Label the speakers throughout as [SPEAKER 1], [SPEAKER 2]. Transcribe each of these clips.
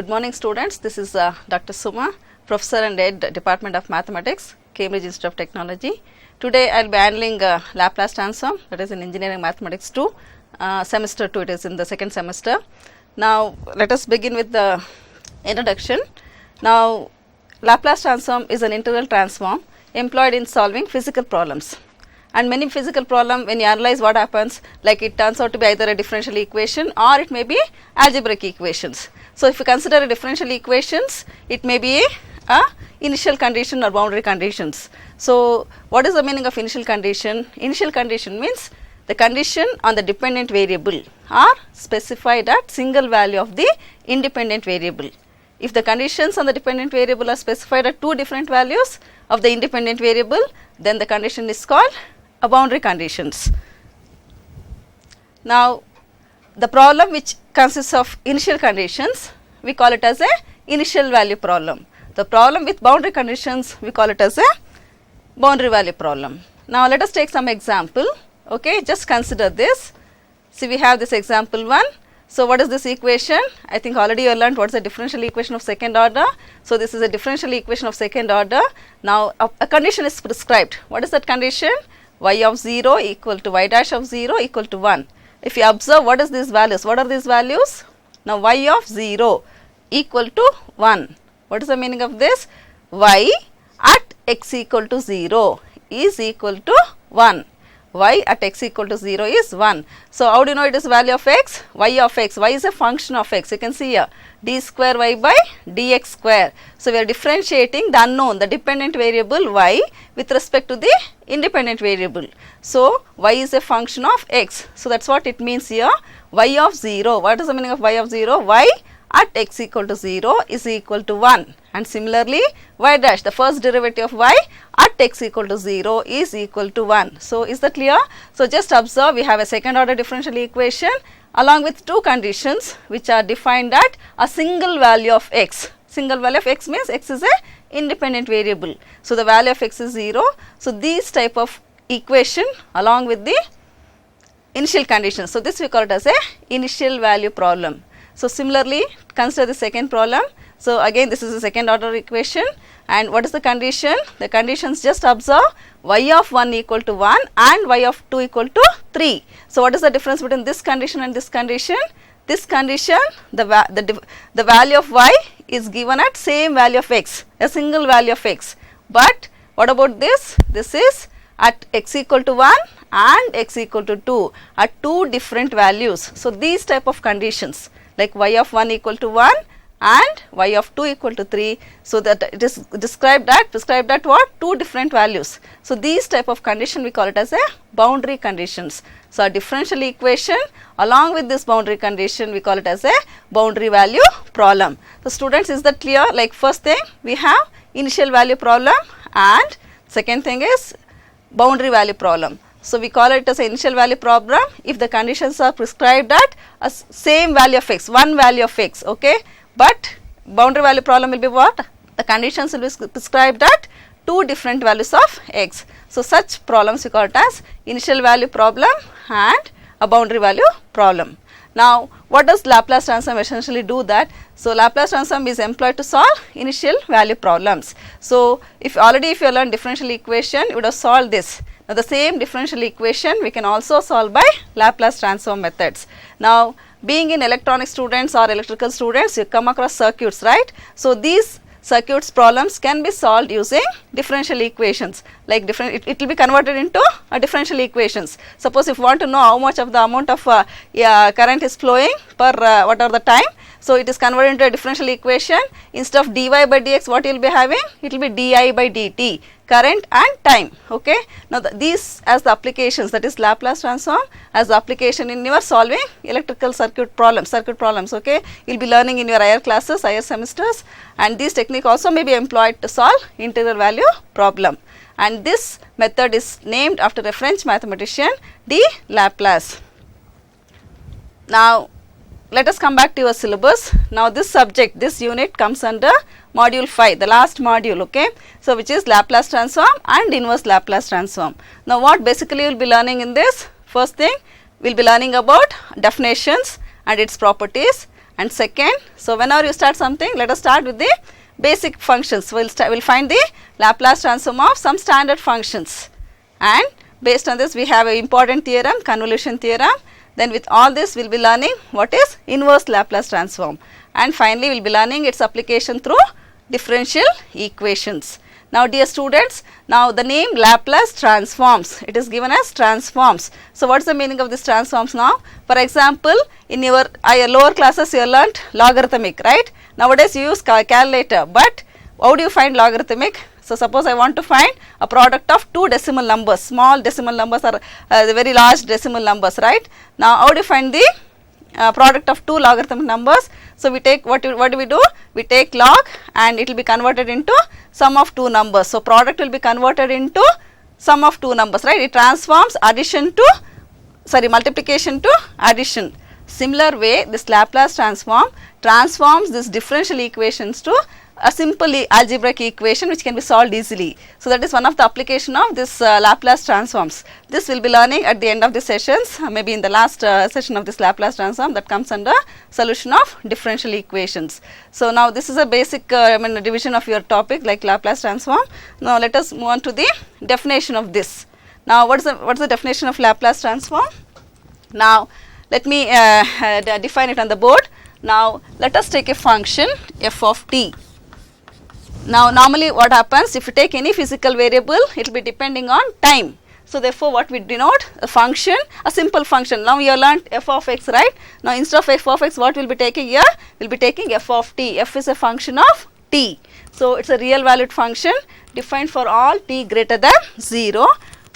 [SPEAKER 1] Good morning students, this is Dr. Suma, Professor and Head Department of Mathematics, Cambridge Institute of Technology. Today I will be handling Laplace transform, that is in Engineering Mathematics 2, semester 2, it is in the second semester. Now let us begin with the introduction. Now Laplace transform is an integral transform employed in solving physical problems. And many physical problem, when you analyze what happens, like it turns out to be either a differential equation or it may be algebraic equations. So if you consider a differential equations, it may be a initial condition or boundary conditions. So what is the meaning of initial condition? Initial condition means the condition on the dependent variable are specified at single value of the independent variable. If the conditions on the dependent variable are specified at two different values of the independent variable, then the condition is called a boundary conditions. Now the problem which consists of initial conditions, we call it as a initial value problem. The problem with boundary conditions, we call it as a boundary value problem. Now let us take some example. Okay, just consider this. See, we have this example 1. So what is this equation? I think already you learned what is the differential equation of second order. So this is a differential equation of second order. Now a condition is prescribed. What is that condition? Y of 0 equal to y dash of 0 equal to 1. If you observe, what is these values? What are these values? Now y of 0 equal to 1. What is the meaning of this? Y at x equal to 0 is equal to 1. Y at x equal to 0 is 1. So how do you know it is value of x? Y of x. Y is a function of x. You can see here d square y by dx square. So we are differentiating the unknown, the dependent variable y with respect to the independent variable. So y is a function of x. So that's what it means here. Y of 0. What is the meaning of y of 0? Y at x equal to 0 is equal to 1. And similarly y dash, the first derivative of y at x equal to 0 is equal to 1. So is that clear? So just observe, we have a second order differential equation along with two conditions which are defined at a single value of x. Single value of x means x is a independent variable. So the value of x is 0. So these type of equation along with the initial conditions. So this we call it as a initial value problem. So similarly consider the second problem. So again this is a second order equation, and what is the condition? The conditions, just observe, y of 1 equal to 1 and y of 2 equal to 3. So what is the difference between this condition and this condition? This condition, the value of y is given at same value of x, a single value of x. But what about this? This is at x equal to 1 and x equal to 2 at two different values. So these type of conditions like y of 1 equal to 1 and y of 2 equal to 3, so that it is prescribed at what? Two different values. So these type of condition we call it as a boundary conditions. So a differential equation along with this boundary condition we call it as a boundary value problem. So students, is that clear? Like first thing we have initial value problem and second thing is boundary value problem. So we call it as an initial value problem if the conditions are prescribed at a same value of x, one value of x, okay. But boundary value problem will be what? The conditions will be prescribed at two different values of x. So such problems we call it as initial value problem and a boundary value problem. Now what does Laplace transform essentially do that? So Laplace transform is employed to solve initial value problems. So if you learned differential equation, you would have solved this. Now the same differential equation we can also solve by Laplace transform methods. Now being in electronic students or electrical students, you come across circuits, right? So these circuits problems can be solved using differential equations, like it will be converted into a differential equations. Suppose if you want to know how much of the amount of current is flowing per whatever the time, so it is converted into a differential equation. Instead of dy by dx, what you will be having? It will be di by dt, current and time, okay. Now these as the applications, that is Laplace transform as the application in your solving electrical circuit problems, okay. You will be learning in your higher classes, higher semesters, and this technique also may be employed to solve integral value problem. And this method is named after a French mathematician, de Laplace. Now let us come back to your syllabus. Now this subject, this unit comes under module 5, the last module, okay. So which is Laplace transform and inverse Laplace transform. Now what basically you will be learning in this? First thing, we will be learning about definitions and its properties, and second. So whenever you start something, let us start with the basic functions. We'll find the Laplace transform of some standard functions, and based on this we have an important theorem, convolution theorem. Then with all this we will be learning what is inverse Laplace transform, and finally we will be learning its application through differential equations. Now dear students, now the name Laplace transforms, it is given as transforms. So what is the meaning of this transforms now? For example, in your lower classes you learnt logarithmic, right? Nowadays you use calculator, but how do you find logarithmic? So suppose I want to find a product of two decimal numbers, small decimal numbers or the very large decimal numbers, right? Now how do you find the product of two logarithmic numbers? So we take, what do we do? We take log and it will be converted into sum of two numbers. So product will be converted into sum of two numbers, right? It transforms multiplication to addition. Similar way, this Laplace transform transforms this differential equations to a simple algebraic equation which can be solved easily. So that is one of the application of this Laplace transforms. This will be learning at the end of the sessions, maybe in the last session of this Laplace transform, that comes under solution of differential equations. So now this is a basic division of your topic like Laplace transform. Now let us move on to the definition of this. Now what is the definition of Laplace transform? Now let me define it on the board. Now let us take a function f of t. Now normally what happens, if you take any physical variable, it will be depending on time. So therefore what we denote a function, a simple function. Now you have learnt f of x, right? Now instead of f of x, what we will be taking here? We will be taking f of t. F is a function of t. So it's a real valued function defined for all t greater than 0.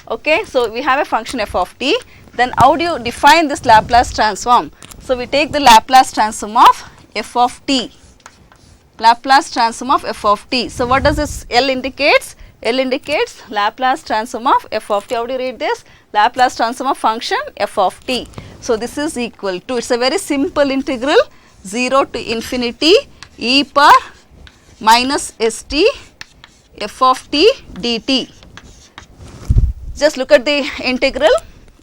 [SPEAKER 1] Okay, so we have a function f of t. Then how do you define this Laplace transform? So we take the Laplace transform of f of t. Laplace transform of f of t. So what does this L indicates? L indicates Laplace transform of f of t. How do you read this? Laplace transform of function f of t. So this is equal to, it's a very simple integral, 0 to infinity e power minus st f of t dt. Just look at the integral.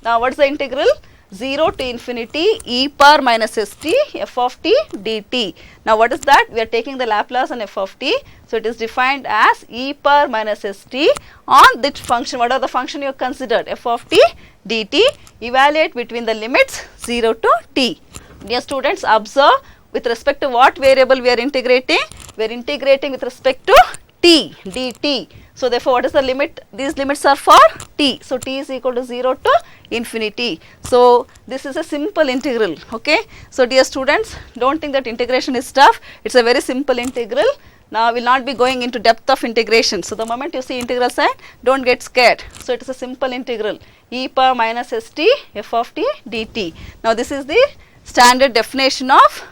[SPEAKER 1] Now what is the integral? 0 to infinity e power minus st f of t dt. Now what is that? We are taking the Laplace on f of t. So it is defined as e power minus st on this function. What are the function you have considered? F of t dt. Evaluate between the limits 0 to t. Dear students, observe with respect to what variable we are integrating? We are integrating with respect to t, dt. So therefore what is the limit? These limits are for t. So t is equal to 0 to infinity. So this is a simple integral. Okay. So dear students, don't think that integration is tough. It's a very simple integral. Now we will not be going into depth of integration. So the moment you see integral sign, don't get scared. So it is a simple integral, e power minus st f of t dt. Now this is the standard definition of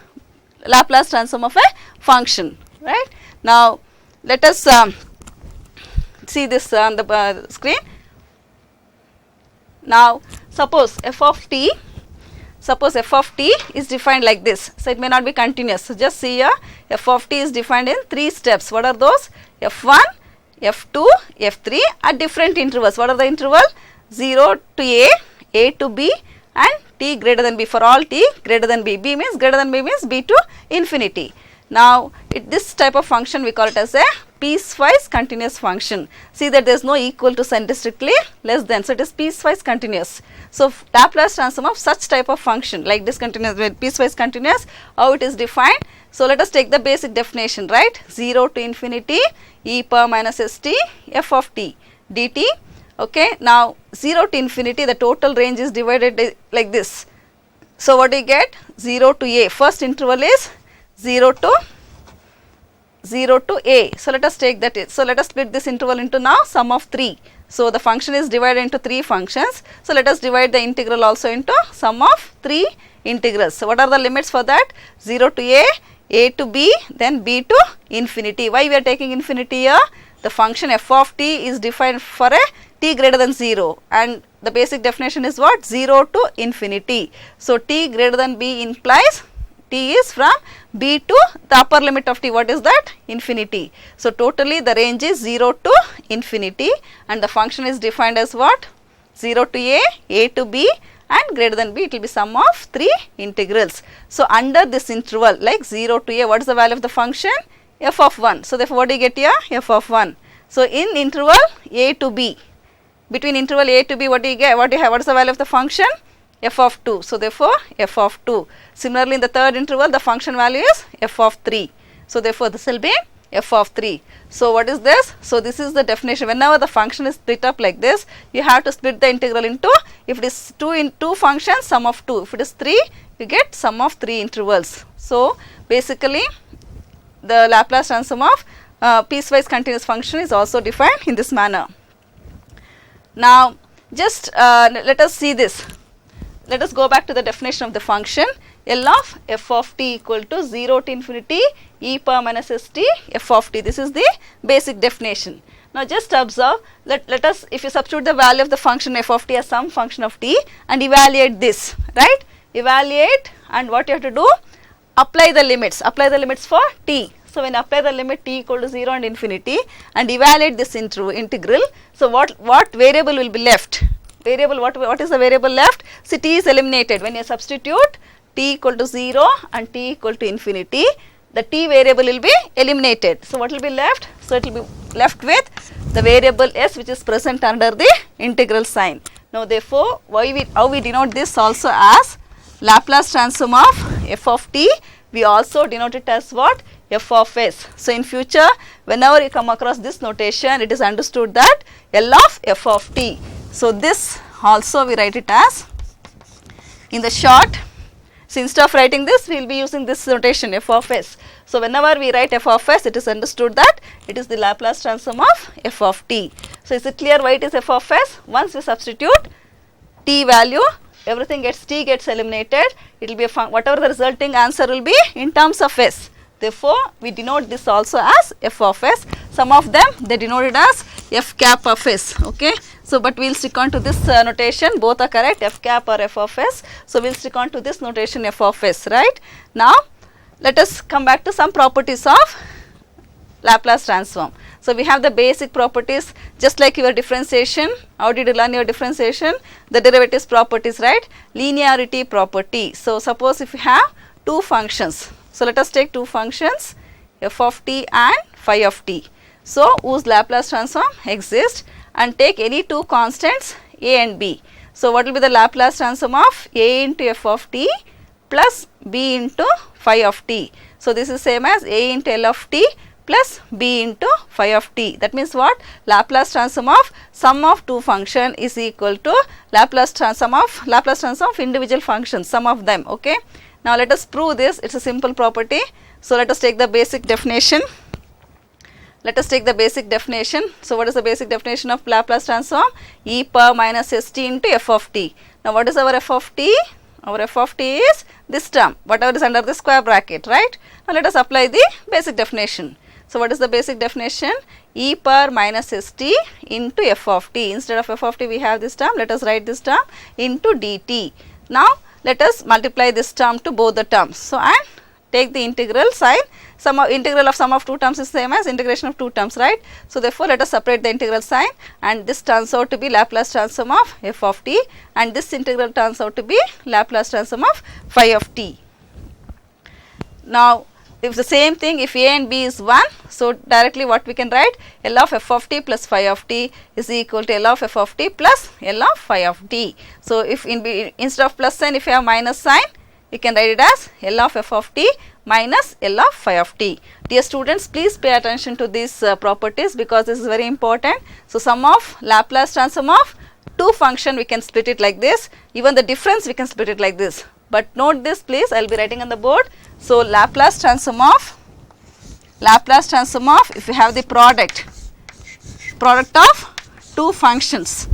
[SPEAKER 1] Laplace transform of a function, right? Now let us see this on the screen. Now suppose f of t is defined like this. So it may not be continuous. So just see here, f of t is defined in 3 steps. What are those? f1, f2, f3 at different intervals. What are the interval? 0 to a to b, and t greater than b. For all t greater than b. B means greater than b means b to infinity. Now this type of function we call it as a piecewise continuous function. See that there is no equal to sign, strictly less than. So it is piecewise continuous. So Laplace transform of such type of function like discontinuous, piecewise continuous, how it is defined? So let us take the basic definition, right? 0 to infinity e power minus st f of t dt. Okay. Now 0 to infinity, the total range is divided like this. So what do you get? 0 to a. First interval is 0 to a. So let us take that. So let us split this interval into now sum of 3. So the function is divided into 3 functions. So let us divide the integral also into sum of 3 integrals. So what are the limits for that? 0 to a to b, then b to infinity. Why we are taking infinity here? The function f of t is defined for a t greater than 0, and the basic definition is what? 0 to infinity. So t greater than b implies t is from b to the upper limit of t. What is that? Infinity. So totally the range is 0 to infinity, and the function is defined as what? 0 to a to b, and greater than b, it will be sum of 3 integrals. So under this interval like 0 to a, what is the value of the function? F of 1. So therefore what do you get here? F of 1. So in interval a to b, between interval a to b, what do you get? What do you have? What is the value of the function? F of 2. So therefore f of 2. Similarly in the third interval the function value is f of 3. So therefore this will be f of 3. So what is this? So this is the definition. Whenever the function is split up like this, you have to split the integral into, if it is 2 functions, sum of 2. If it is 3, you get sum of 3 intervals. So basically the Laplace transform of piecewise continuous function is also defined in this manner. Now just let us see this. Let us go back to the definition of the function. L of f of t equal to 0 to infinity e power minus st f of t. This is the basic definition. Now just observe, let us, if you substitute the value of the function f of t as some function of t and evaluate this, right? Evaluate, and what you have to do? Apply the limits for t. So when you apply the limit t equal to 0 and infinity and evaluate this integral, so what variable will be left? What is the variable left? See, t is eliminated. When you substitute t equal to 0 and t equal to infinity, the t variable will be eliminated. So what will be left? So it will be left with the variable s, which is present under the integral sign. Now therefore, how we denote this also as Laplace transform of f of t, we also denote it as what? F of s. So in future, whenever you come across this notation, it is understood that L of f of t. So this also we write it as, in the short, so instead of writing this, we will be using this notation f of s. So whenever we write f of s, it is understood that it is the Laplace transform of f of t. So is it clear why it is f of s? Once we substitute t value, everything gets eliminated. It will be whatever the resulting answer will be in terms of s. Therefore we denote this also as f of s. Some of them they denote it as f cap of s. Okay. So but we will stick on to this notation. Both are correct, f cap or f of s. So we will stick on to this notation f of s, right? Now let us come back to some properties of Laplace transform. So we have the basic properties, just like your differentiation. How did you learn your differentiation? The derivatives properties, right? Linearity property. So suppose if you have two functions. So let us take two functions, f of t and phi of t. So whose Laplace transform exists, and take any two constants a and b. So what will be the Laplace transform of a into f of t plus b into phi of t? So this is same as a into L of t plus b into phi of t. That means what? Laplace transform of sum of two function is equal to Laplace transform of individual functions, sum of them. Okay. Now let us prove this. It's a simple property. So let us take the basic definition. So what is the basic definition of Laplace transform? E power minus st into f of t. Now what is our f of t? Our f of t is this term, whatever is under the square bracket, right? Now let us apply the basic definition. So what is the basic definition? E power minus st into f of t. Instead of f of t we have this term. Let us write this term into dt. Now let us multiply this term to both the terms. So and take the integral sign. Integral of sum of two terms is same as integration of two terms, right? So therefore let us separate the integral sign, and this turns out to be Laplace transform of f of t, and this integral turns out to be Laplace transform of phi of t. Now if the same thing, if a and b is 1, so directly what we can write? L of f of t plus phi of t is equal to L of f of t plus L of phi of t. So if instead of plus sign, if you have minus sign, you can write it as L of f of t minus L of phi of t. Dear students, please pay attention to these properties, because this is very important. So sum of Laplace transform of two function, we can split it like this. Even the difference we can split it like this. But note this please, I will be writing on the board. So Laplace transform of, if you have the product of two functions.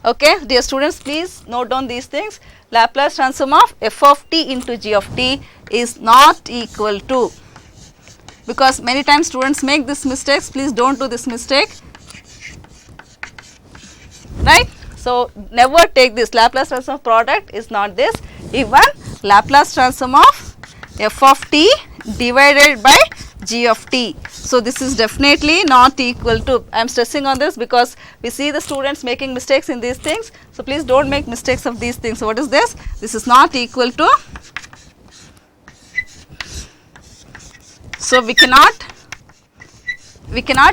[SPEAKER 1] Okay, dear students, please note down these things. Laplace transform of f of t into g of t is not equal to, because many times students make this mistakes. Please don't do this mistake, right? So never take this. Laplace transform of product is not this. Even Laplace transform of f of t divided by g of t. So this is definitely not equal to, I am stressing on this because we see the students making mistakes in these things. So please don't make mistakes of these things. So what is this? This is not equal to, so we cannot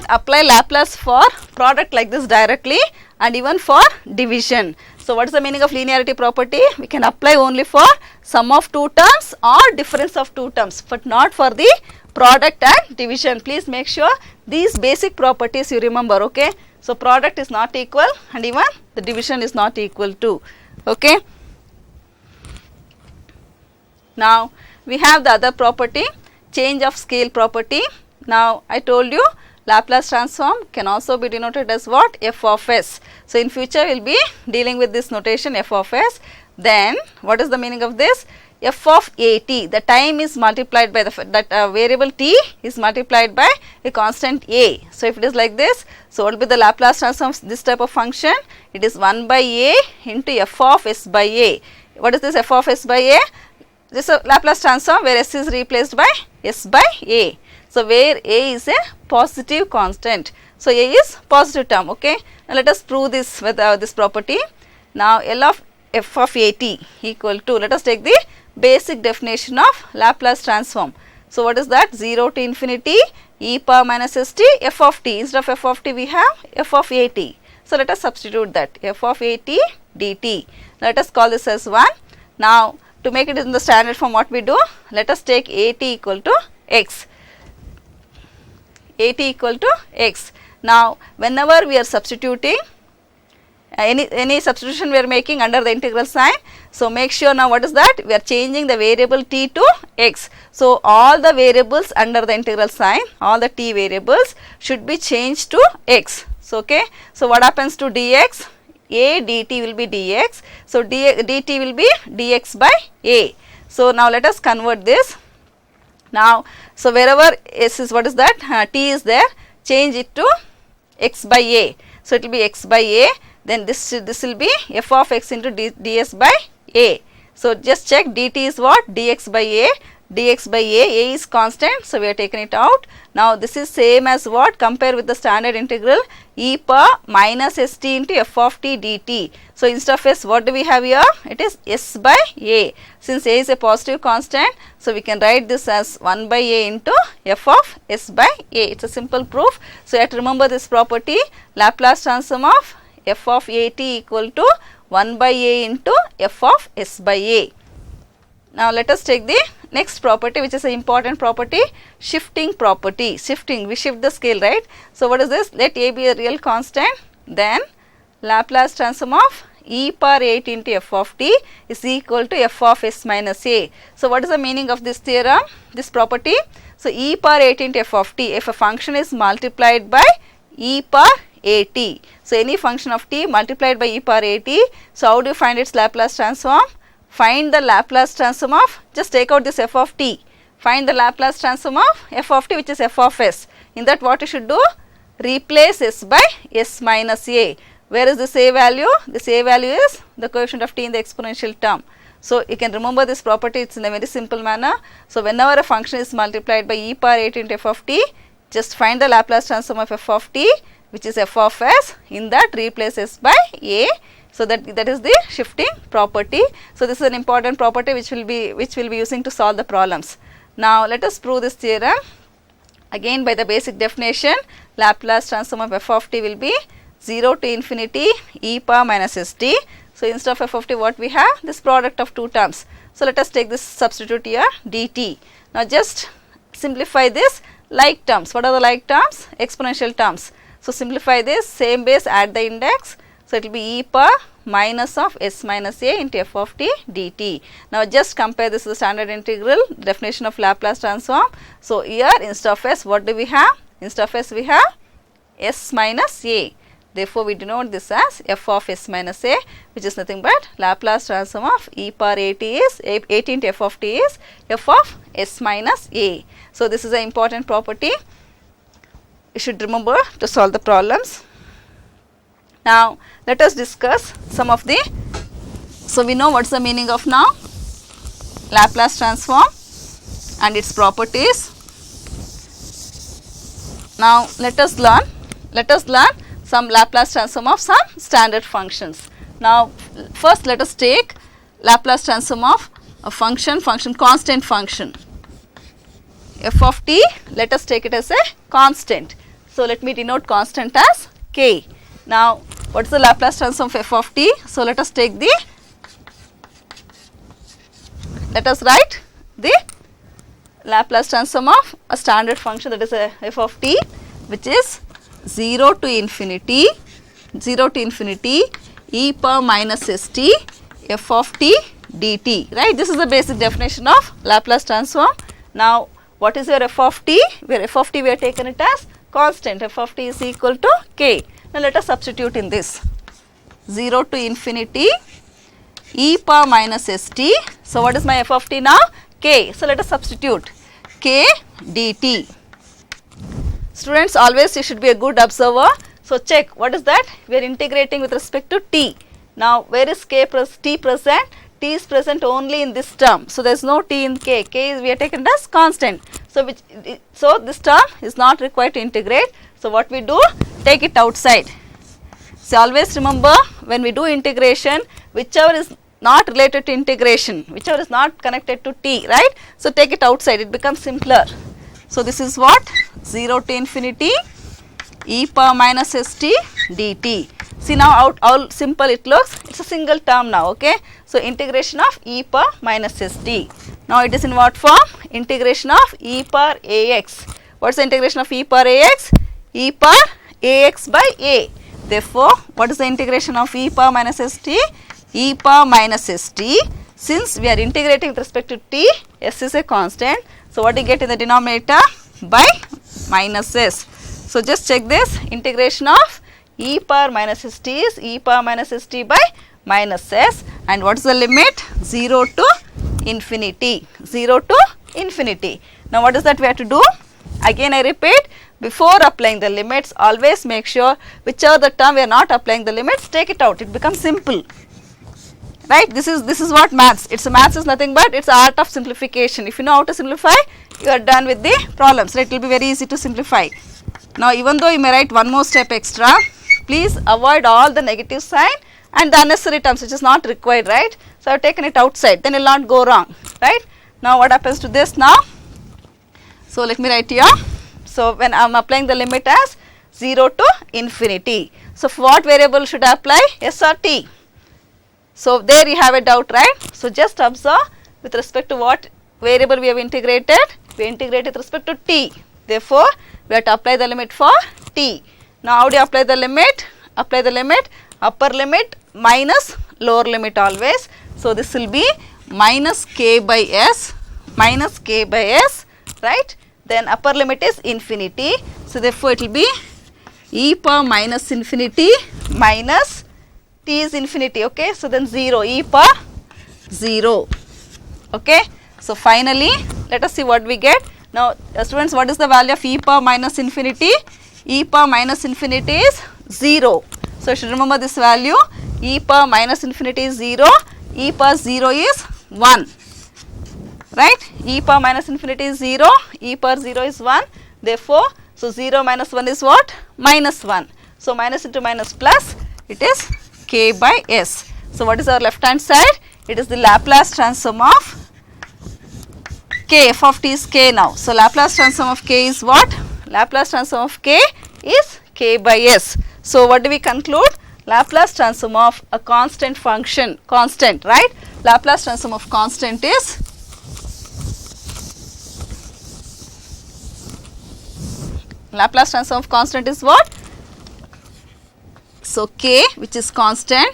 [SPEAKER 1] apply Laplace for product like this directly and even for division. So what is the meaning of linearity property? We can apply only for sum of two terms or difference of two terms, but not for the product and division. Please make sure these basic properties you remember, okay? So product is not equal and even the division is not equal to, okay? Now we have the other property, change of scale property. Now I told you Laplace transform can also be denoted as what? F of s. So in future we will be dealing with this notation f of s. Then what is the meaning of this? F of at, the time is multiplied by the variable t is multiplied by a constant a. So if it is like this, so what will be the Laplace transform of this type of function? It is 1 by a into f of s by a. What is this f of s by a? This is a Laplace transform where s is replaced by s by a. So where a is a positive constant. So a is positive term, okay. Now let us prove this with this property. Now L of f of at equal to, let us take the basic definition of Laplace transform. So what is that? 0 to infinity e power minus st f of t. Instead of f of t we have f of at. So let us substitute that f of at dt. Let us call this as 1. Now to make it in the standard form, what we do? Let us take at equal to x. At equal to x. Now whenever we are substituting, any substitution we are making under the integral sign, so make sure now what is that? We are changing the variable t to x. So all the variables under the integral sign, all the t variables should be changed to x. So okay, so what happens to dx? A dt will be dx. So dt will be dx by a. So now let us convert this. Now so wherever s is, what is that? T is there, change it to x by a. So it will be x by a. Then this will be f of x into ds by a. So just check, dt is what? Dx by a. Dx by a is constant, so we have taken it out. Now this is same as what? Compare with the standard integral e power minus st into f of t dt. So instead of s, what do we have here? It is s by a. Since a is a positive constant, so we can write this as 1 by a into f of s by a. It's a simple proof. So you have to remember this property, Laplace transform of f of at equal to 1 by a into f of s by a. Now let us take the next property, which is an important property, shifting property. Shifting, we shift the scale, right? So what is this? Let a be a real constant, then Laplace transform of e power 8 into f of t is equal to f of s minus a. So what is the meaning of this theorem, this property? So e power 8 into f of t, if a function is multiplied by e power at, so any function of t multiplied by e power at, so how do you find its Laplace transform? Find the Laplace transform of, just take out this f of t, find the Laplace transform of f of t, which is f of s. In that what you should do? Replace s by s minus a. Where is this a value? This a value is the coefficient of t in the exponential term. So you can remember this property, it's in a very simple manner. So whenever a function is multiplied by e power 8 into f of t, just find the Laplace transform of f of t, which is f of s. In that replace s by a. So that is the shifting property. So this is an important property which will be using to solve the problems. Now let us prove this theorem. Again by the basic definition, Laplace transform of f of t will be 0 to infinity e power minus st. So instead of f of t, what we have? This product of two terms. So let us take this substitute here, dt. Now just simplify this like terms. What are the like terms? Exponential terms. So simplify this, same base, add the index. So it will be e power minus of s minus a into f of t dt. Now just compare this to the standard integral definition of Laplace transform. So here instead of s, what do we have? Instead of s we have s minus a. Therefore we denote this as f of s minus a, which is nothing but Laplace transform of e power at is 8 into f of t is f of s minus a. So this is an important property you should remember to solve the problems. Now let us discuss some of the, so we know what's the meaning of now Laplace transform and its properties. Now let us learn some Laplace transform of some standard functions. Now first let us take Laplace transform of a function constant function f of t. Let us take it as a constant. So let me denote constant as k. Now what is the Laplace transform of f of t? So let us write the Laplace transform of a standard function, that is a f of t, which is 0 to infinity e power minus st f of t dt, right. This is the basic definition of Laplace transform. Now what is your f of t? Where f of t we have taken it as constant, f of t is equal to k. Now let us substitute in this 0 to infinity e power minus st. So what is my f of t now? K. So let us substitute k dt. Students, always you should be a good observer. So check what is that? We are integrating with respect to t. Now where is t present? T is present only in this term. So there is no t in k. K is we are taken as constant. So this term is not required to integrate. So what we do? Take it outside. So always remember, when we do integration, whichever is not related to integration, whichever is not connected to t, right. So take it outside, it becomes simpler. So this is what? 0 to infinity e power minus st dt. See now how simple it looks. It's a single term now, okay. So integration of e power minus st. Now it is in what form? Integration of e power ax. What is the integration of e power ax? E power ax by a. Therefore, what is the integration of e power minus st? E power minus st. Since we are integrating with respect to t, s is a constant. So what do you get in the denominator? By minus s. So just check this, integration of e power minus st is e power minus st by minus s, and what is the limit? 0 to infinity. 0 to infinity. Now what is that we have to do? Again I repeat, before applying the limits, always make sure whichever the term we are not applying the limits, take it out. It becomes simple. Right? This is what maths. Maths is nothing but it's art of simplification. If you know how to simplify, you are done with the problems. Right? It will be very easy to simplify. Now even though you may write one more step extra, please avoid all the negative sign and the unnecessary terms which is not required, right. So I have taken it outside, then it will not go wrong, right. Now what happens to this now? So let me write here. So when I am applying the limit as 0 to infinity. So for what variable should I apply? S or t? So there you have a doubt, right. So just observe with respect to what variable we have integrated. We integrate with respect to t. Therefore we have to apply the limit for t. Now how do you apply the limit? Apply the limit, upper limit minus lower limit always. So this will be minus k by s, right. Then upper limit is infinity. So therefore it will be e power minus infinity minus t is infinity, okay. So then 0, e power 0, okay. So finally let us see what we get. Now students, what is the value of e power minus infinity? E power minus infinity is 0. So you should remember this value, e power minus infinity is 0, e power 0 is 1, right. E power minus infinity is 0, e power 0 is 1. Therefore, so 0 minus 1 is what? Minus 1. So minus into minus plus, it is k by s. So what is our left hand side? It is the Laplace transform of k. F of t is k now. So Laplace transform of k is what? Laplace transform of k is k by s. So what do we conclude? Laplace transform of a constant function, constant, right? Laplace transform of constant is what? So k, which is constant,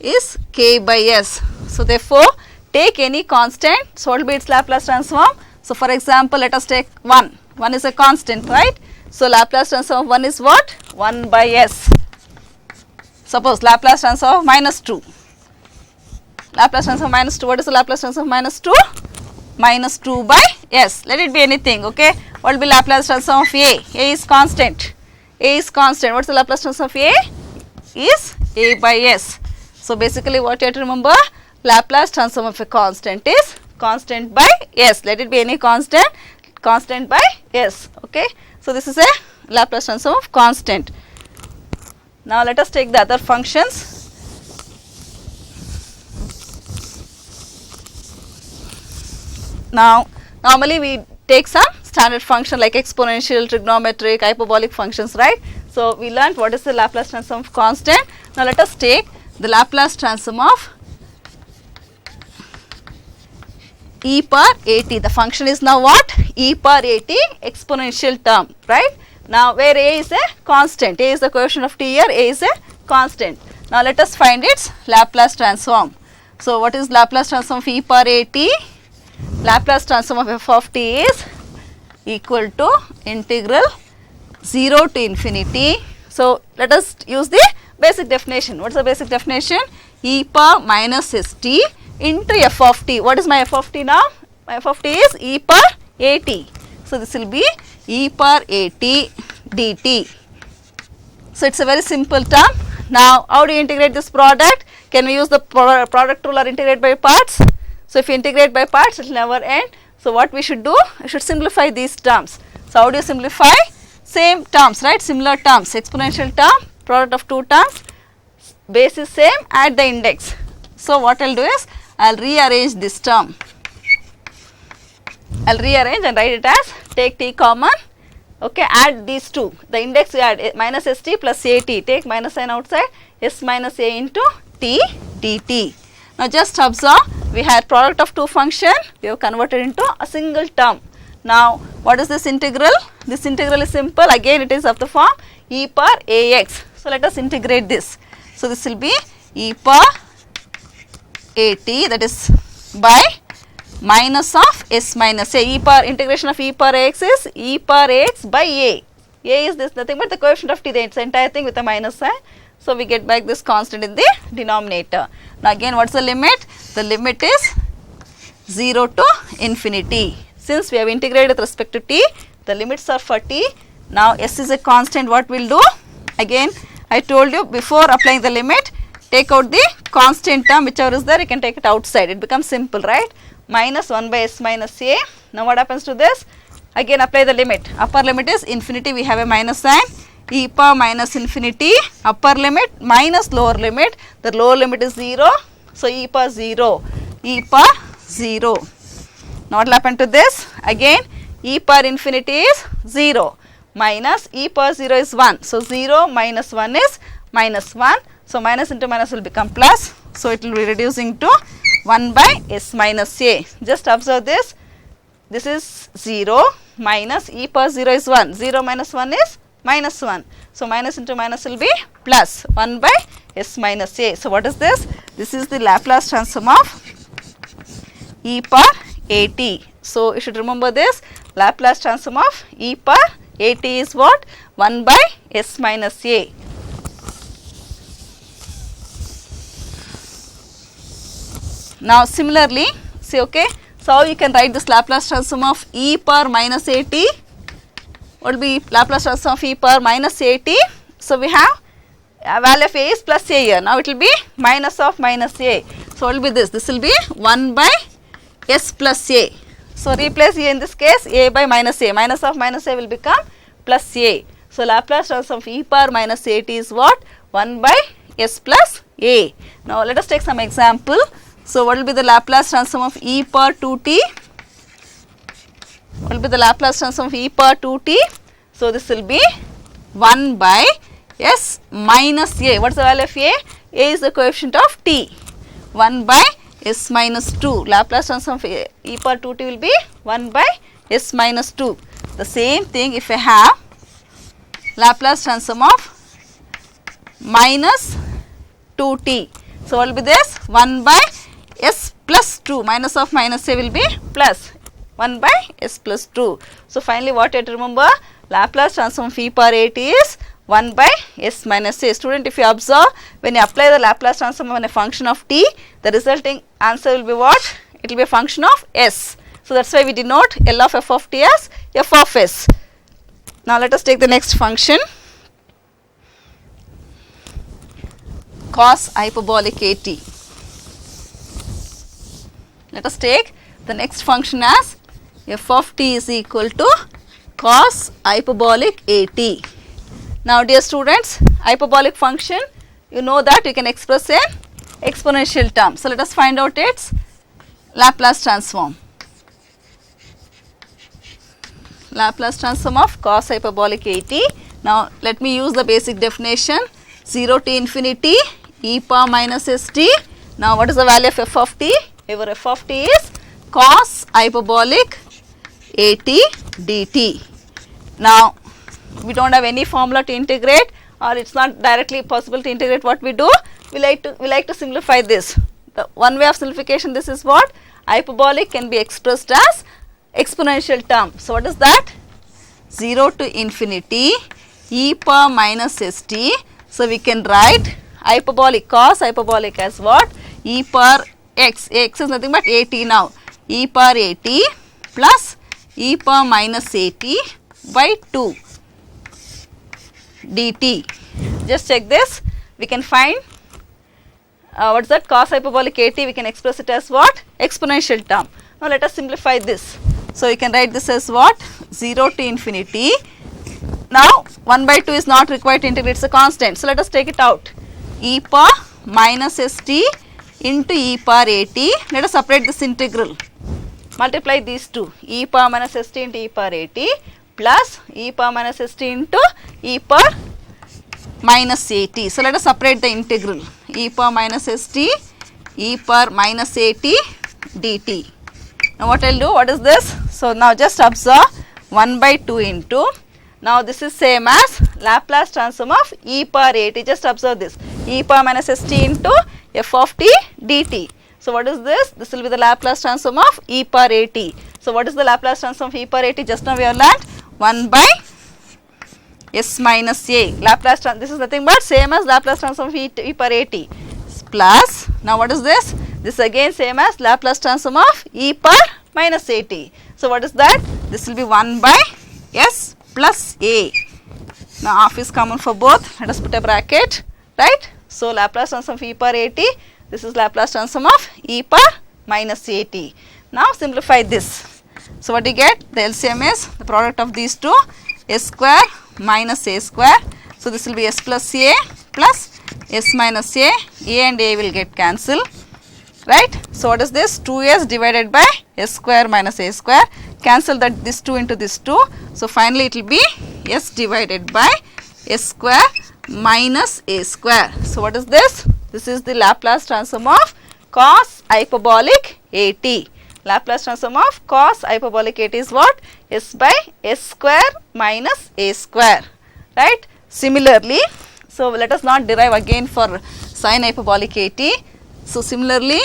[SPEAKER 1] is k by s. So therefore take any constant, so what will be its Laplace transform? So for example, let us take 1. 1 is a constant, right? So Laplace transform of 1 is what? 1 by s. Suppose Laplace transform of minus 2. Laplace transform of minus 2. What is the Laplace transform of minus 2? Minus 2 by s. Let it be anything, okay. What will be Laplace transform of a? A is constant. A is constant. What is the Laplace transform of a? Is a by s. So basically what you have to remember, Laplace transform of a constant is constant by s. Let it be any constant, constant by s, okay. So this is a Laplace transform of constant. Now let us take the other functions. Now normally we take some standard function like exponential, trigonometric, hyperbolic functions, right? So we learned what is the Laplace transform of constant. Now let us take the Laplace transform of e power at. The function is now what? E power at, exponential term, right? Now where a is a constant, a is the coefficient of t here, a is a constant. Now let us find its Laplace transform. So what is Laplace transform of e power at? Laplace transform of f of t is equal to integral 0 to infinity. So let us use the basic definition. What is the basic definition? E power minus st into f of t. What is my f of t now? My f of t is e power at. So this will be e power at dt. So it's a very simple term. Now how do you integrate this product? Can we use the product rule or integrate by parts? So if you integrate by parts, it will never end. So what we should do? We should simplify these terms. So how do you simplify? Same terms, right? Similar terms, exponential term, product of two terms, base is same, add the index. So what I will do is, I will rearrange this term. I will rearrange and write it as take t common, okay, add these two. The index you add minus st plus at, take minus sign outside, s minus a into t dt. Now just observe, we had product of two function, we have converted into a single term. Now what is this integral? This integral is simple, again it is of the form e power ax. So let us integrate this. So this will be e power at, that is by minus of s minus a. E power integration of e power ax is e power x by a. A is this nothing but the coefficient of t, the entire thing with a minus sign. So we get back this constant in the denominator. Now again what's the limit? The limit is 0 to infinity. Since we have integrated with respect to t, the limits are for t. Now s is a constant, what we'll do? Again I told you before applying the limit, take out the constant term, whichever is there you can take it outside. It becomes simple, right? Minus 1 by s minus a. Now what happens to this? Again apply the limit. Upper limit is infinity, we have a minus sign. E power minus infinity, upper limit minus lower limit, the lower limit is 0, so e power 0, e power 0. Now what will happen to this? Again e power infinity is 0, minus e power 0 is 1, so 0 minus 1 is minus 1, so minus into minus will become plus, so it will be reducing to 1 by s minus a. Just observe this, this is 0 minus e power 0 is 1, 0 minus 1 is minus 1. So minus into minus will be plus 1 by s minus a. So what is this? This is the Laplace transform of e power at. So you should remember this, Laplace transform of e power at is what? 1 by s minus a. Now similarly, see, okay, so how you can write this Laplace transform of e power minus at? What will be Laplace transform of e power minus at? So we have a value of a is plus a here. Now it will be minus of minus a. So what will be this? This will be 1 by s plus a. So replace a in this case, a by minus a. Minus of minus a will become plus a. So Laplace transform of e power minus at is what? 1 by s plus a. Now let us take some example. So what will be the Laplace transform of e power 2t? What will be the Laplace transform of e power 2t? So this will be 1 by s minus a. What is the value of a? A is the coefficient of t. 1 by s minus 2. Laplace transform of e power 2t will be 1 by s minus 2. The same thing if I have Laplace transform of minus 2t. So what will be this? 1 by s plus 2. Minus of minus a will be plus 1 by s plus 2. So finally what you have to remember? Laplace transform of e power at is 1 by s minus a. Student, if you observe, when you apply the Laplace transform on a function of t, the resulting answer will be what? It will be a function of s. So that's why we denote L of f of t as f of s. Now let us take the next function, cos hyperbolic at. Let us take the next function as f of t is equal to cos hyperbolic AT. Now dear students, hyperbolic function, you know that you can express in exponential term. So let us find out its Laplace transform. Laplace transform of cos hyperbolic AT. Now let me use the basic definition, 0 to infinity e power minus st. Now what is the value of f of t? Your f of t is cos hyperbolic AT dt. Now we don't have any formula to integrate, or it's not directly possible to integrate. What we do, we like to simplify this. The one way of simplification, this is what hyperbolic can be expressed as exponential term. So what is that? 0 to infinity e power minus st. So we can write hyperbolic, cos hyperbolic as what? E power x. X is nothing but at now. E power at plus e power minus at by 2 dt. Just check this. We can find what is that? Cos hyperbolic at, we can express it as what? Exponential term. Now let us simplify this. So you can write this as what? 0 to infinity. Now 1 by 2 is not required to integrate, it's a constant. So let us take it out. E power minus st into e power at. Let us separate this integral. Multiply these two. E power minus st into e power at plus e power minus st into e power minus at. So let us separate the integral. E power minus st, e power minus at dt. Now what I will do, what is this? So now just observe 1 by 2 into, now this is same as Laplace transform of e power at. Just observe this, e power minus st into f of t dt. So what is this? This will be the Laplace transform of e power at. So what is the Laplace transform of e power at? Just now we have learnt 1 by s minus a. Laplace this is nothing but same as Laplace transform of e power at plus, now what is this? This again same as Laplace transform of e power minus at. So what is that? This will be 1 by s plus a. Now half is common for both. Let us put a bracket, right? So Laplace transform of e power at, this is Laplace transform of e power minus at. Now simplify this. So what you get? The LCM is the product of these two, s square minus a square. So this will be s plus a plus s minus a and a will get cancelled, right? So what is this? 2s divided by s square minus a square. Cancel that this 2 into this 2. So finally it will be s divided by s square minus a square. So what is this? This is the Laplace transform of cos hyperbolic at. Laplace transform of cos hyperbolic at is what? S by s square minus a square, right? Similarly, so let us not derive again for sin hyperbolic at. So similarly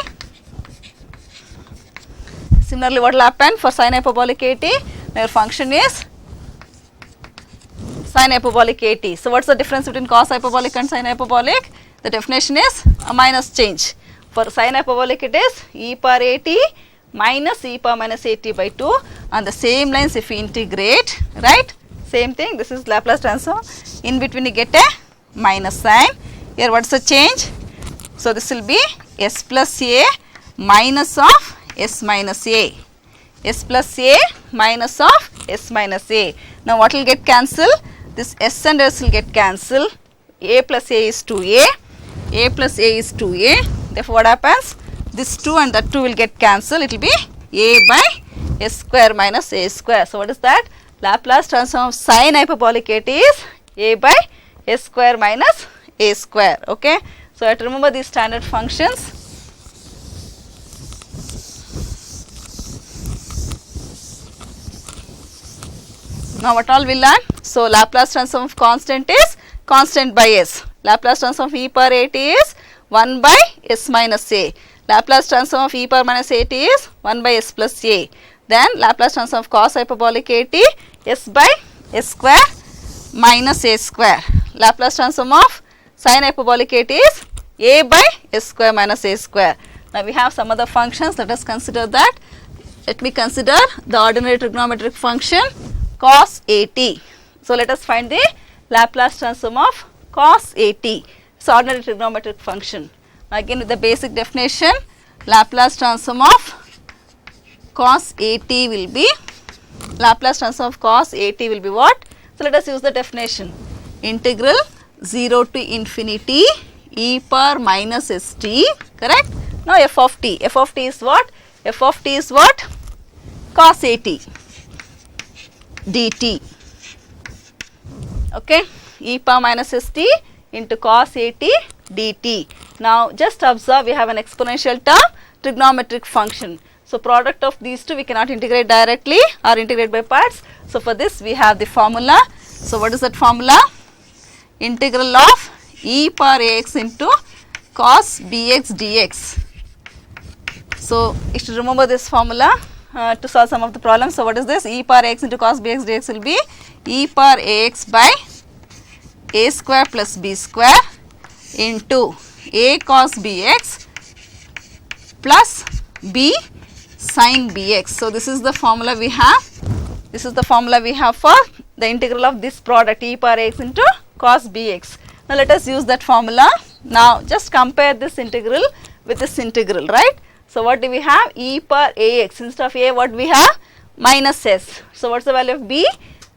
[SPEAKER 1] what will happen for sin hyperbolic at? Your function is sin hyperbolic at. So what's the difference between cos hyperbolic and sin hyperbolic? The definition is a minus change. For sin hyperbolic it is e power at minus e power minus at by 2. On the same lines if we integrate, right? Same thing, this is Laplace transform. In between you get a minus sign. Here what's the change? So this will be s plus a minus of s minus a. S plus a minus of s minus a. Now what will get cancelled? This s and s will get cancelled. A plus a is 2a. A plus a is 2a. Therefore what happens? This 2 and that 2 will get cancelled. It will be a by s square minus a square. So what is that? Laplace transform of sin hyperbolic at is a by s square minus a square. Okay. So I have to remember these standard functions. Now what all we learn? So Laplace transform of constant is constant by s. Laplace transform of e power at is 1 by s minus a. Laplace transform of e power minus at is 1 by s plus a. Then Laplace transform of cos hyperbolic at s by s square minus a square. Laplace transform of sin hyperbolic at is a by s square minus a square. Now we have some other functions. Let us consider that. Let me consider the ordinary trigonometric function cos at. So let us find the Laplace transform of cos at. It's ordinary trigonometric function. Now again with the basic definition, Laplace transform of cos at will be Laplace transform of cos AT will be what? So let us use the definition. Integral 0 to infinity e power minus st, correct? Now f of t. F of t is what? F of t is what? Cos AT dt. Okay, e power minus st into cos AT dt. Now just observe, we have an exponential term, trigonometric function. So product of these two we cannot integrate directly or integrate by parts. So for this we have the formula. So what is that formula? Integral of e power ax into cos bx dx. So you should remember this formula to solve some of the problems. So what is this? E power ax into cos bx dx will be e power ax by a square plus b square into a cos bx plus b sin bx. So this is the formula we have. This is the formula we have for the integral of this product e power ax into cos bx. Now let us use that formula. Now just compare this integral with this integral, right? So what do we have? E power ax. Instead of a, what we have? Minus s. So what's the value of b?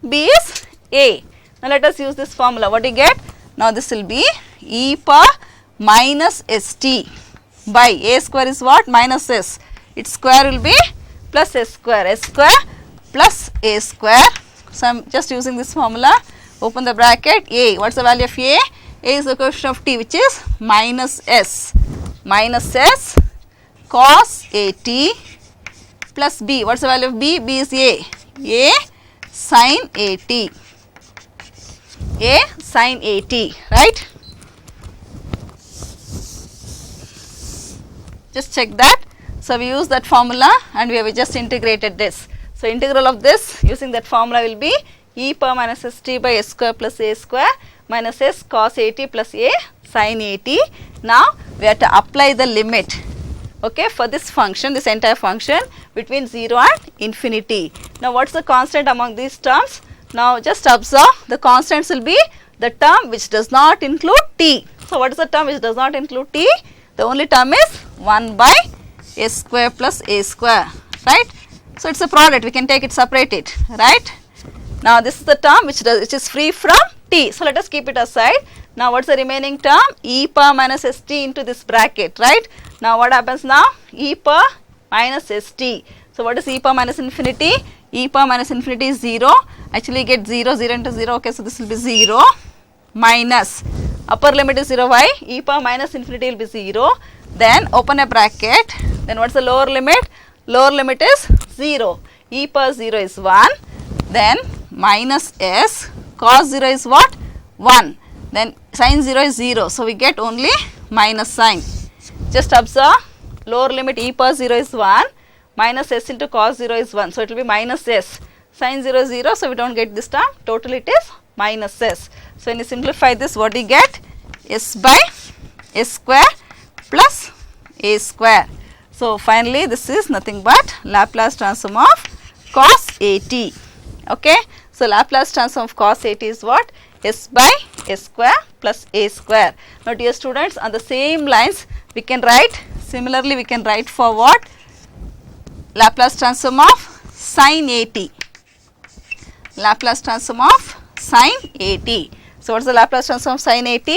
[SPEAKER 1] B is a. Now let us use this formula. What do you get? Now this will be e power minus st by a square is what? Minus s. Its square will be plus s square plus a square. So I am just using this formula. Open the bracket. A, what's the value of a? A is the coefficient of t, which is minus s cos at plus b. What's the value of b? B is a sin at, right? Just check that. So we use that formula and we have just integrated this. So integral of this using that formula will be e power minus st by s square plus a square minus s cos at plus a sin at. Now we have to apply the limit, okay, for this function, this entire function between 0 and infinity. Now what's the constant among these terms? Now just observe, the constants will be the term which does not include t. So what is the term which does not include t? The only term is 1 by s square plus a square, right? So it's a product, we can take it, separate it, right? Now this is the term which is free from t. So let us keep it aside. Now what's the remaining term? E power minus st into this bracket, right? Now what happens now? E power minus st. So what is e power minus infinity? E power minus infinity is 0. Actually get 0 into 0. Okay, so this will be 0 minus upper limit is 0. Why? E power minus infinity will be 0. Then open a bracket. Then what's the lower limit? Lower limit is 0. E power 0 is 1. Then minus s cos 0 is what? 1. Then sin 0 is 0. So we get only minus sign. Just observe, lower limit e power 0 is 1. Minus s into cos 0 is 1. So it will be minus s. Sin 0 is 0. So we don't get this term. Total it is minus s. So when you simplify this, what do you get? S by s square plus a square. So finally this is nothing but Laplace transform of cos at. Okay. So Laplace transform of cos at is what? S by s square plus a square. Now dear students, on the same lines we can write, similarly we can write for what? Laplace transform of sin at. Laplace transform of sin at. So what's the Laplace transform of sin at?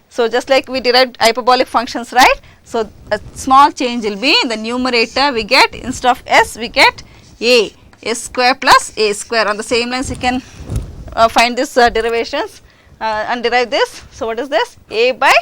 [SPEAKER 1] So just like we derived hyperbolic functions, right? So a small change will be in the numerator, we get instead of s we get a, s square plus a square. On the same lines you can find this derivations and derive this. So what is this? A by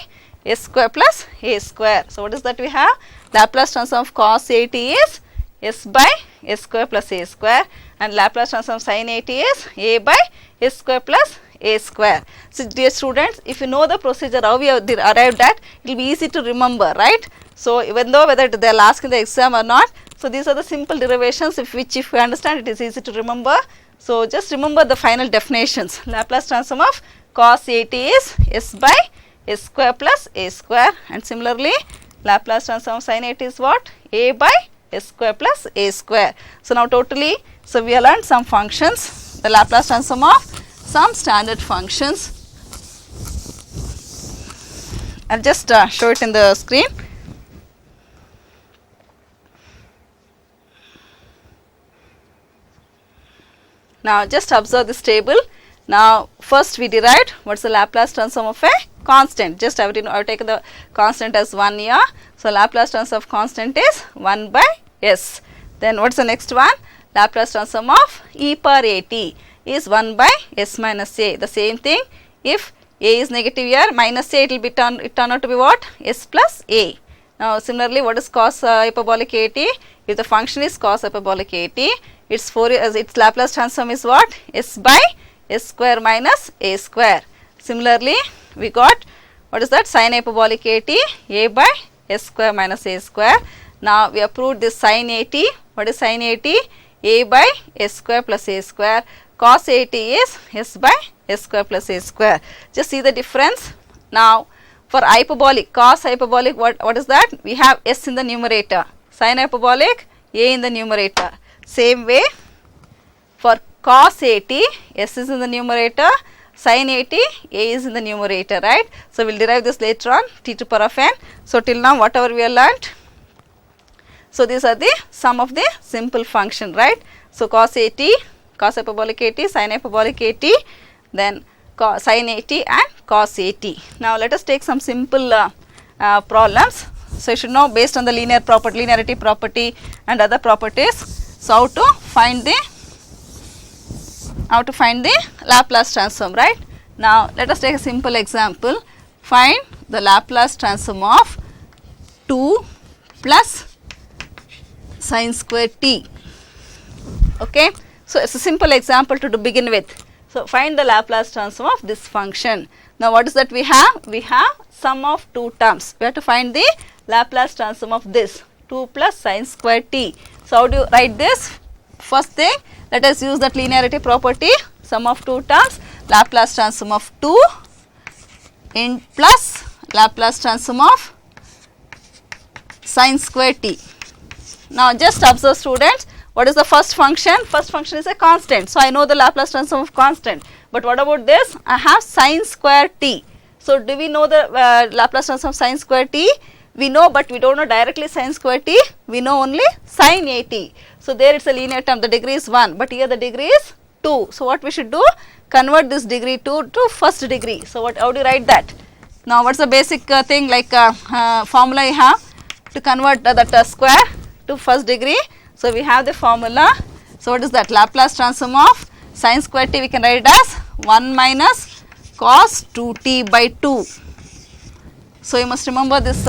[SPEAKER 1] s square plus a square. So what is that we have? Laplace transform of cos at is s by s square plus a square, and Laplace transform of sin at is a by s square plus a square. So dear students, if you know the procedure how we have arrived at, it will be easy to remember, right? So even though whether they are asked in the exam or not, so these are the simple derivations which if you understand, it is easy to remember. So just remember the final definitions. Laplace transform of cos at is s by s square plus a square, and similarly Laplace transform of sin at is what? A by s square plus a square. So now totally, so we have learned some functions, the Laplace transform of some standard functions. I'll just show it in the screen. Now just observe this table. Now first we derived what's the Laplace transform of a constant. Just I have taken the constant as 1 here. So Laplace transform of constant is 1 by s. Then what's the next one? Laplace transform of e power at is 1 by s minus a. The same thing, if a is negative here, minus a, it will be turn out to be what? S plus a. Now similarly, what is cos hyperbolic at? If the function is cos hyperbolic at, its Laplace transform is what? S by s square minus a square. Similarly, we got what is that? Sin hyperbolic at, a by s square minus a square. Now we have proved this sin at. What is sin at? A by s square plus a square. Cos at is s by s square plus a square. Just see the difference. Now for hyperbolic, cos hyperbolic, what is that? We have s in the numerator. Sin hyperbolic, a in the numerator. Same way for cos at, s is in the numerator. Sin at, a is in the numerator, right? So we will derive this later on, t to the power of n. So till now whatever we have learnt. So these are the sum of the simple function, right? So cos at, cos hyperbolic at, sin hyperbolic at, then sin at and cos at. Now let us take some simple problems. So you should know based on the linearity property and other properties. So how to find the Laplace transform, right? Now let us take a simple example. Find the Laplace transform of 2 plus sin square t. Okay, so it's a simple example to begin with. So find the Laplace transform of this function. Now what is that we have? We have sum of two terms. We have to find the Laplace transform of this 2 plus sin square t. So how do you write this? First thing, let us use that linearity property. Sum of two terms, Laplace transform of 2 in plus Laplace transform of sin square t. Now just observe students, what is the first function? First function is a constant. So I know the Laplace transform of constant. But what about this? I have sin square t. So do we know the Laplace transform of sin square t? We know, but we don't know directly sin square t. We know only sin at. So there it's a linear term, the degree is 1, but here the degree is 2. So what we should do? Convert this degree to first degree. So how do you write that? Now what's the basic thing, like formula you have to convert that square to first degree? So we have the formula. So what is that? Laplace transform of sin square t, we can write it as 1 minus cos 2t by 2. So you must remember this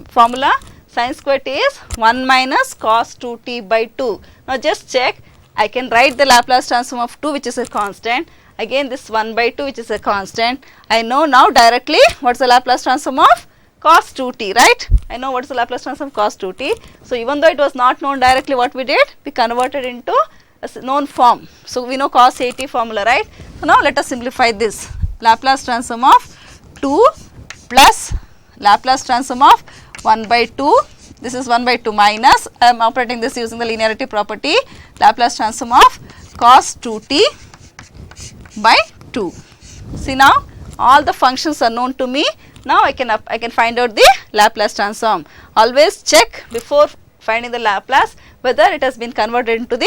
[SPEAKER 1] formula. Sin square t is 1 minus cos 2t by 2. Now just check, I can write the Laplace transform of 2, which is a constant. Again this 1 by 2, which is a constant. I know now directly what's the Laplace transform of cos 2t, right? I know what is the Laplace transform of cos 2t. So even though it was not known directly, what we did? We converted into a known form. So we know cos at formula, right? So now let us simplify this. Laplace transform of 2 plus Laplace transform of 1 by 2. This is 1 by 2 minus, I am operating this using the linearity property. Laplace transform of cos 2t by 2. See now all the functions are known to me. Now I can find out the Laplace transform. Always check before finding the Laplace whether it has been converted into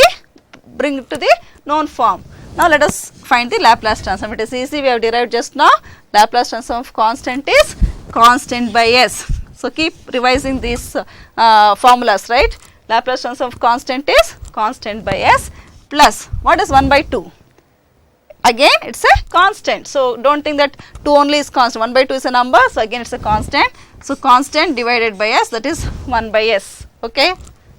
[SPEAKER 1] bring it to the known form. Now let us find the Laplace transform. It is easy, we have derived just now. Laplace transform of constant is constant by s. So keep revising these formulas, right? Laplace transform of constant is constant by s plus what is 1 by 2? Again it's a constant. So don't think that 2 only is constant. 1 by 2 is a number. So again it's a constant. So constant divided by s, that is 1 by s. Okay.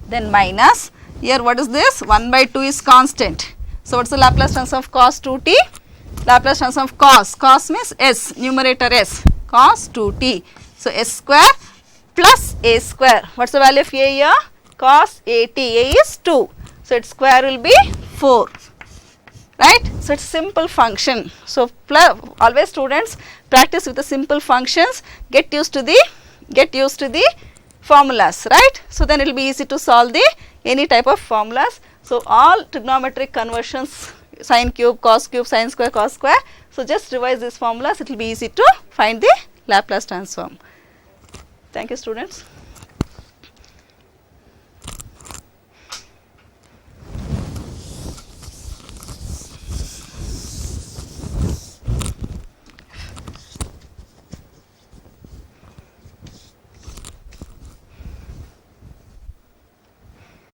[SPEAKER 1] Then minus, here what is this? 1 by 2 is constant. So what's the Laplace transform of cos 2t? Laplace transform of cos. Cos means s, numerator s. Cos 2t. So s square plus a square. What's the value of a here? Cos at. A is 2. So its square will be 4. Right? So it's simple function. So always students practice with the simple functions. Get used to the formulas, right? So then it will be easy to solve any type of formulas. So all trigonometric conversions, sin cube, cos cube, sin square, cos square. So just revise these formulas. It will be easy to find the Laplace transform. Thank you, students.